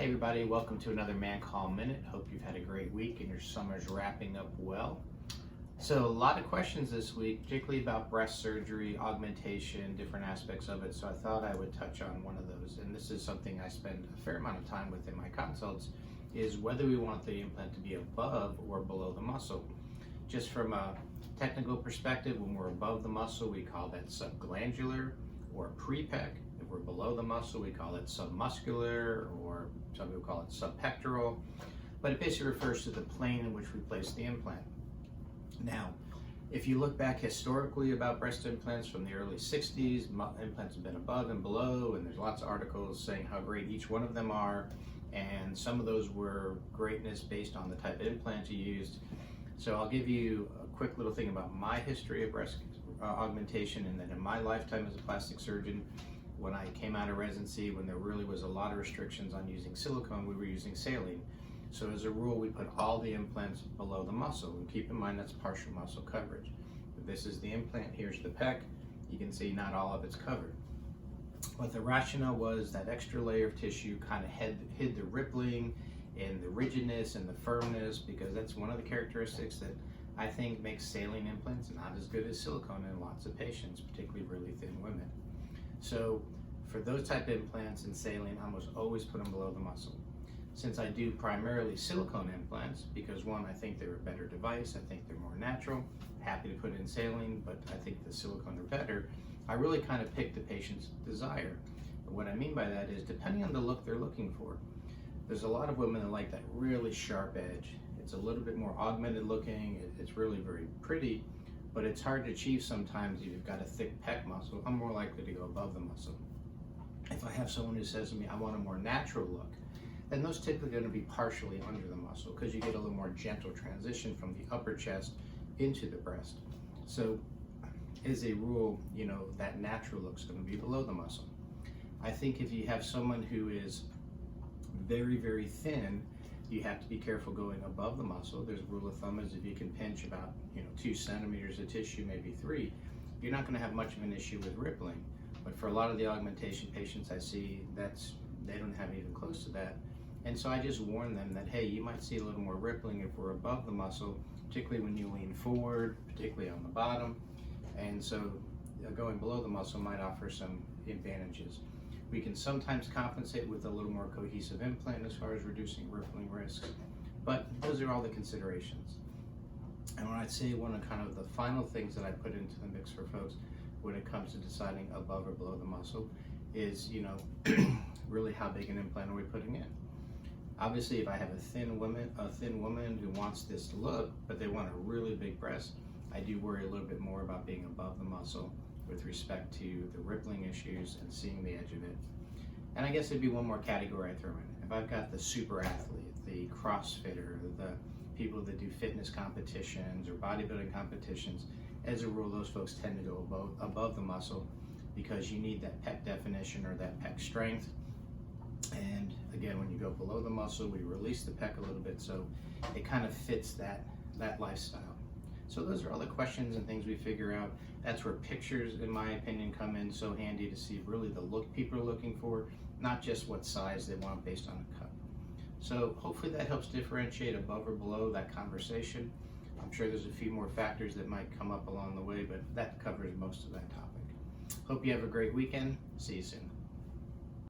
Hey everybody, welcome to another Mancoll Minute. Hope you've had a great week and your summer's wrapping up well. So a lot of questions this week, particularly about breast surgery, augmentation, different aspects of it. So I thought I would touch on one of those. And this is something I spend a fair amount of time with in my consults, is whether we want the implant to be above or below the muscle. Just from a technical perspective, when we're above the muscle, we call that subglandular or prepec. If we're below the muscle, we call it submuscular, or some people call it subpectoral, but it basically refers to the plane in which we place the implant. Now, if you look back historically about breast implants from the early 60s, implants have been above and below, and there's lots of articles saying how great each one of them are, and some of those were greatness based on the type of implant you used. So I'll give you a quick little thing about my history of breast augmentation, and then in my lifetime as a plastic surgeon, when I came out of residency, when there really was a lot of restrictions on using silicone, we were using saline. So as a rule, we put all the implants below the muscle, and keep in mind that's partial muscle coverage. If this is the implant, here's the pec. You can see not all of it's covered. What the rationale was, that extra layer of tissue kind of hid the rippling and the rigidness and the firmness, because that's one of the characteristics that I think makes saline implants not as good as silicone in lots of patients, particularly really thin women. So for those type of implants in saline, I almost always put them below the muscle. Since I do primarily silicone implants, because one, I think they're a better device, I think they're more natural, happy to put in saline, but I think the silicone are better, I really kind of pick the patient's desire. But what I mean by that is, depending on the look they're looking for, there's a lot of women that like that really sharp edge. It's a little bit more augmented looking, it's really very pretty, but it's hard to achieve sometimes if you've got a thick pec muscle. I'm more likely to go above the muscle. If I have someone who says to me, I want a more natural look, then those typically going to be partially under the muscle, because you get a little more gentle transition from the upper chest into the breast. So as a rule, that natural look's going to be below the muscle. I think if you have someone who is very, very thin, you have to be careful going above the muscle. There's a rule of thumb is if you can pinch about 2 centimeters of tissue, maybe 3, you're not going to have much of an issue with rippling. But for a lot of the augmentation patients I see, they don't have even close to that. And so I just warn them that, hey, you might see a little more rippling if we're above the muscle, particularly when you lean forward, particularly on the bottom. And so going below the muscle might offer some advantages. We can sometimes compensate with a little more cohesive implant as far as reducing rippling risks, but those are all the considerations. And when I say one of kind of the final things that I put into the mix for folks when it comes to deciding above or below the muscle is, really how big an implant are we putting in? Obviously, if I have a thin woman who wants this look, but they want a really big breast, I do worry a little bit more about being above the muscle with respect to the rippling issues and seeing the edge of it. And I guess it'd be one more category I throw in. If I've got the super athlete, the CrossFitter, the people that do fitness competitions or bodybuilding competitions, as a rule, those folks tend to go above the muscle, because you need that pec definition or that pec strength. And again, when you go below the muscle, we release the pec a little bit, so it kind of fits that lifestyle. So those are all the questions and things we figure out. That's where pictures, in my opinion, come in so handy to see really the look people are looking for, not just what size they want based on a cut. So hopefully that helps differentiate above or below that conversation. I'm sure there's a few more factors that might come up along the way, but that covers most of that topic. Hope you have a great weekend. See you soon.